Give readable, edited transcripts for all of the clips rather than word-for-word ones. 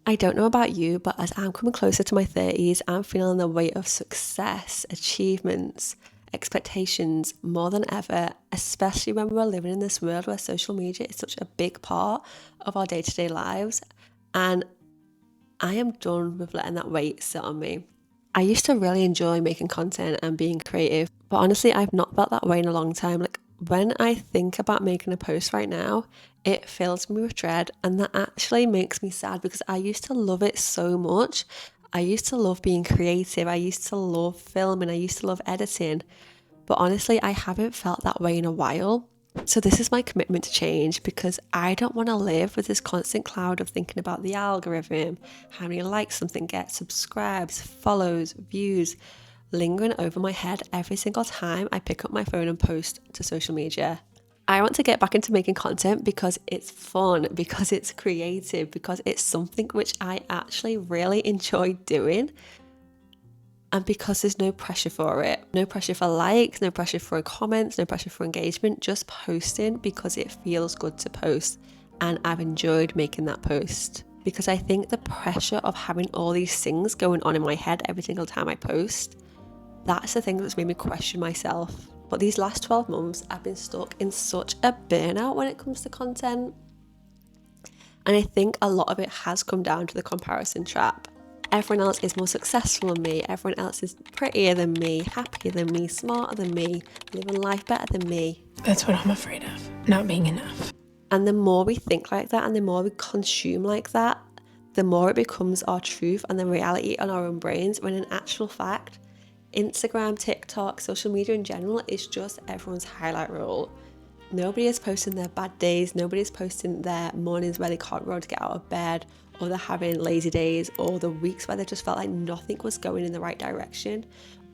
I don't know about you, but as I'm coming closer to my 30s, I'm feeling the weight of success, achievements, expectations more than ever, especially when we're living in this world where social media is such a big part of our day to day lives. And I am done with letting that weight sit on me. I used to really enjoy making content and being creative, but honestly, I've not felt that way in a long time. Like when I think about making a post right now, it fills me with dread, and that actually makes me sad because I used to love it so much. I used to love being creative, I used to love filming, I used to love editing, but honestly, I haven't felt that way in a while. So this is my commitment to change because I don't want to live with this constant cloud of thinking about the algorithm, how many likes something gets, subscribes, follows, views, lingering over my head every single time I pick up my phone and post to social media. I want to get back into making content because it's fun, because it's creative, because it's something which I actually really enjoy doing. And because there's no pressure for it, no pressure for likes, no pressure for comments, no pressure for engagement, just posting because it feels good to post. And I've enjoyed making that post because I think the pressure of having all these things going on in my head every single time I post, that's the thing that's made me question myself. But these last 12 months, I've been stuck in such a burnout when it comes to content. And I think a lot of it has come down to the comparison trap. Everyone else is more successful than me. Everyone else is prettier than me, happier than me, smarter than me, living life better than me. That's what I'm afraid of, not being enough. And the more we think like that and the more we consume like that, the more it becomes our truth and the reality on our own brains, when in actual fact, Instagram, TikTok, social media in general is just everyone's highlight reel. Nobody is posting their bad days, nobody is posting their mornings where they can't remember to get out of bed, or they're having lazy days, or the weeks where they just felt like nothing was going in the right direction,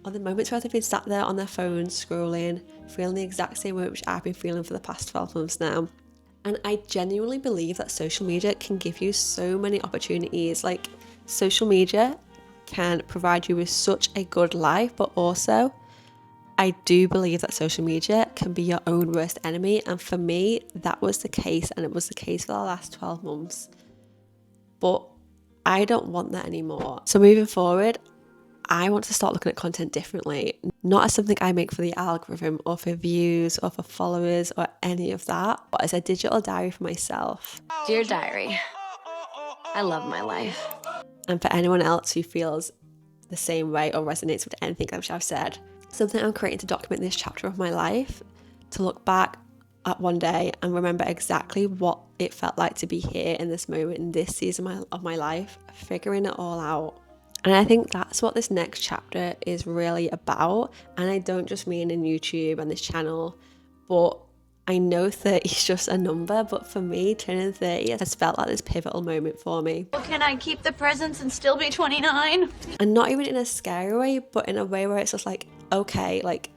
or the moments where they've been sat there on their phones scrolling, feeling the exact same way which I've been feeling for the past 12 months now. And I genuinely believe that social media can give you so many opportunities. Like, social media can provide you with such a good life, but also I do believe that social media can be your own worst enemy. And for me, that was the case, and it was the case for the last 12 months. But I don't want that anymore. So moving forward, I want to start looking at content differently, not as something I make for the algorithm or for views or for followers or any of that, but as a digital diary for myself. Dear Diary, I love my life. And for anyone else who feels the same way or resonates with anything which I've said, something I'm creating to document this chapter of my life, to look back at one day and remember exactly what it felt like to be here in this moment, in this season of my life, figuring it all out. And I think that's what this next chapter is really about. And I don't just mean in YouTube and this channel, but I know 30 is just a number, but for me, turning 30 has felt like this pivotal moment for me. Well, can I keep the presents and still be 29? And not even in a scary way, but in a way where it's just like, okay, like,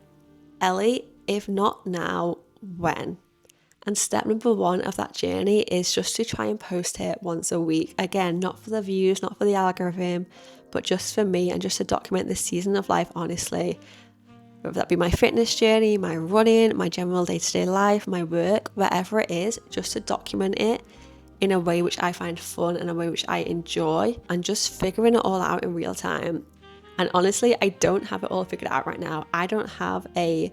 Ellie, if not now, when? And step number one of that journey is just to try and post it once a week. Again, not for the views, not for the algorithm, but just for me and just to document this season of life honestly. Whether that be my fitness journey, my running, my general day-to-day life, my work, wherever it is, just to document it in a way which I find fun and a way which I enjoy, and just figuring it all out in real time. And honestly, I don't have it all figured out right now. I don't have a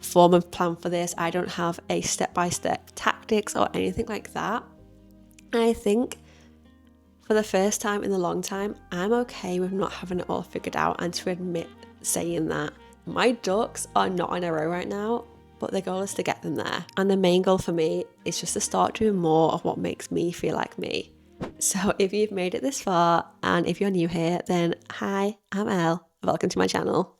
form of plan for this. I don't have a step-by-step tactics or anything like that. And I think for the first time in a long time, I'm okay with not having it all figured out, and to admit saying that. My ducks are not in a row right now, but the goal is to get them there. And the main goal for me is just to start doing more of what makes me feel like me. So if you've made it this far, and if you're new here, then hi, I'm Elle. Welcome to my channel.